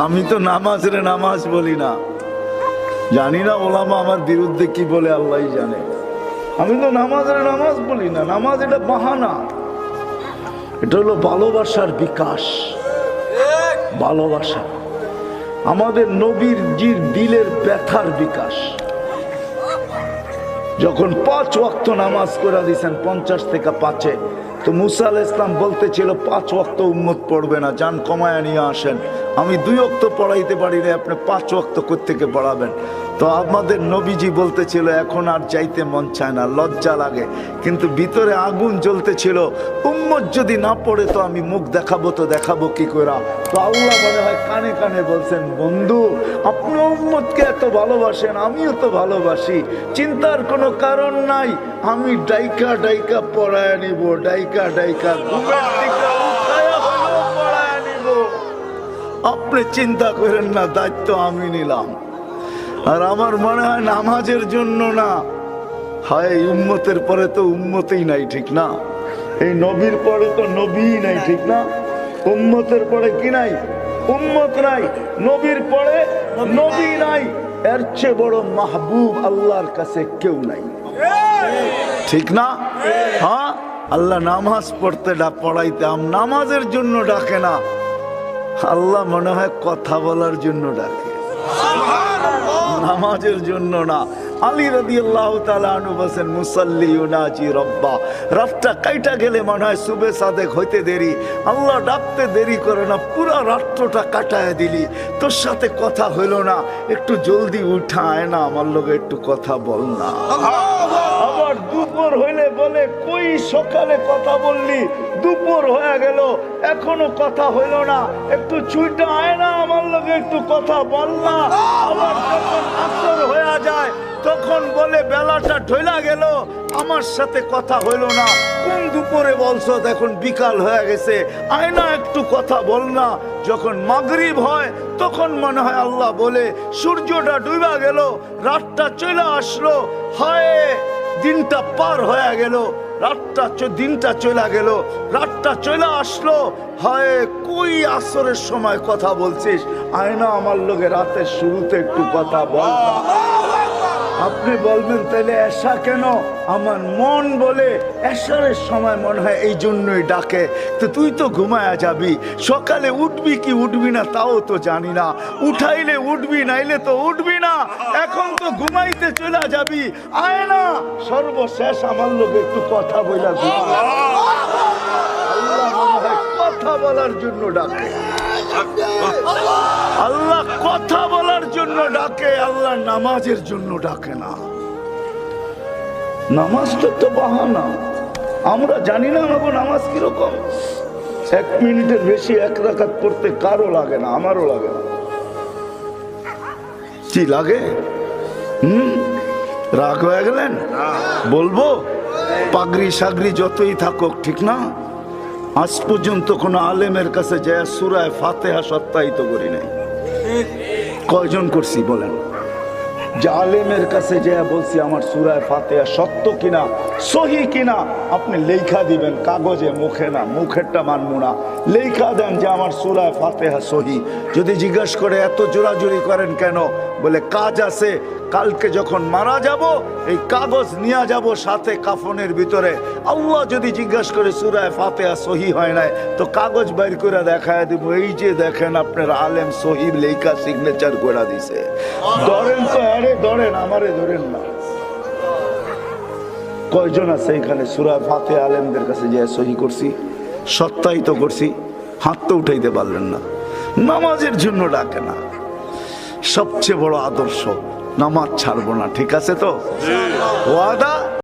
আমি তো নামাজ রে নামাজ বলি না, জানি না ওলামা আমার বিরুদ্ধে কি বলে আল্লাহই জানে। আমি তো নামাজ রে নামাজ বলি না, নামাজ এটা বাহানা, এটা হলো ভালোবাসার বিকাশ। ভালোবাসা আমাদের নবীর জির দিলের ব্যথার বিকাশ। যখন 5 ওয়াক্ত নামাজ করে দিয়েছেন 50 থেকে 5-এ, তো মুসা আলাইহিস সালাম বলতেছিল 5 ওয়াক্ত উম্মত পড়বে না, যান কমায়া নিয়ে আসেন। আমি 2 ওয়াক্ত পড়াইতে পারি না, আপনি 5 ওয়াক্ত কোত্থেকে পড়াবেন? তো আমাদের নবীজি বলতেছিল এখন আর যাইতে মন চায় না, লজ্জা লাগে, কিন্তু ভিতরে আগুন জ্বলতেছিল, উম্মত যদি না পড়ে তো আমি মুখ দেখাবো, তো দেখাবো কি করে? তো আল্লাহ মনে হয় কানে কানে বলছেন, বন্ধু আপনি উম্মতকে এত ভালোবাসেন, আমিও তো ভালোবাসি, চিন্তার কোনো কারণ নাই, আমি ডাইকা ডাইকা পড়ায় নিব, ডাইকা ডাইকা ঘুমের দিকে উঠায়া হলেও পড়ায় নিব। আপনি চিন্তা করেন না, দায়িত্ব আমি নিলাম। আর আমার মনে হয় নামাজের জন্য না, হয় উম্মতের পরে তো উম্মতই নাই, ঠিক না? এই নবীর পরে তো নবীই নাই, ঠিক না? উম্মতের পরে কি নাই? উম্মত নাই। নবীর পরে নবী নাই। এর চেয়ে বড় মাহবুব আল্লাহর কাছে কেউ নাই, ঠিক না? হ্যাঁ, আল্লাহ নামাজ পড়তে পড়াইতে নামাজের জন্য ডাকে না, আল্লাহ মনে হয় কথা বলার জন্য ডাকে, নামাজের জন্য না। আলী রাদিয়াল্লাহু তাআলা আনহু বলেন, মুসাল্লি ইউনাজি রব্বা, রাতটা কাইটা গেলে মনে হয় সুবে সাদেক হইতে দেরি, আল্লাহ ডাকতে দেরি করে না, পুরা রাত্রটা কাটায় দিলি, তোর সাথে কথা হইলো না, একটু জলদি উঠায় না, আমার লগে একটু কথা বল না। আবার দুপুর হইলে বলে, কই সকালে কথা বললি, দুপুর হয়ে গেল এখনো কথা হইল না, একটু ছুটে আয় না, আমার লগে একটু কথা বল না। আবার যখন আসর হয়ে যায় তখন বলে, বেলাটা ঢইলা গেল, আমার সাথে কথা হইল না, কোন দুপুরে বলছো, এখন বিকাল হয়ে গেছে, আয় না একটু কথা বল না। যখন মাগরিব হয় তখন মনে হয় আল্লাহ বলে, সূর্যটা ডুবা গেল, রাতটা চলে আসলো, হয় দিনটা পার হয়ে গেল, দিনটা চলে গেল, রাতটা চলে আসলো, হয় কই আসরের সময় কথা বলছিস, আয় না আমার লগে রাতের শুরুতে একটু কথা বল। আপনি বলবেন তাহলে এশা কেন? আমার মন বলে এশারের সময় মনে হয় এই জন্যই ডাকে। তো তুই তো ঘুমায়া যাবি, সকালে উঠবি কি উঠবি না তাও তো জানি না, উঠাইলে উঠবি নাইলে তো উঠবি না, এখন তো ঘুমাইতে চলে যাবি, আয় না সর্বশেষ আমার লোক একটু কথা বলা। আল্লাহ মনে হয় কথা বলার জন্য ডাকে, আল্লাহ কথা বলার জন্য ডাকে, আল্লাহ নামাজের জন্য ডাকে না। নামাজটা তো বাহানা, আমরা জানি না আমাকে নামাজ কিরকম। 1 মিনিটের বেশি 1 রাকাত পড়তে কারো লাগে না, আমারও লাগে না। কি লাগে? রাগ হয়ে গেলেন? বলবো, পাগড়ি সাগরি যতই থাকুক, ঠিক না? আজ পর্যন্ত কোন আলেমের কাছে যায় সূরা ফাতিহা সত্যায়িত করি নাই। কয়জন করছি বলেন? যে আলেমের কাছে যায় বলছি আমার সূরা ফাতিহা সত্য কিনা, সহি কিনা, আপনি লেখা দিবেন কাগজে, মুখে না, মুখেরটা মানবো না, লেখা দেন যে আমার সূরা ফাতিহা সহি। যদি জিজ্ঞাসা করে এত জোরাজুরি করেন কেন, বলে কাজ আছে, কালকে যখন মারা যাব এই কাগজ নিয়ে যাব সাথে কাফনের ভিতরে। আল্লাহ যদি জিজ্ঞাসা করে সূরা ফাতিহা সহি হয় নাই, তো কাগজ বাইর করে দেখায় দিব, এই যে দেখেন আপনার আলেম সহি লেখা সিগনেচার করে দিছে। ধরেন তো, আরে ধরেন, আমারে ধরেন না। কয়জন আছে এখানে সূরা ফাতিহা আলেমদের কাছে যে সহি করছি, সত্যায়িত করছি? হাত তো উঠাইতে পারলেন না। নামাজের জন্য ডাকে না। সবচেয়ে বড় আদর্শ, নামাজ ছাড়বো না, ঠিক আছে তো? ওয়াদা?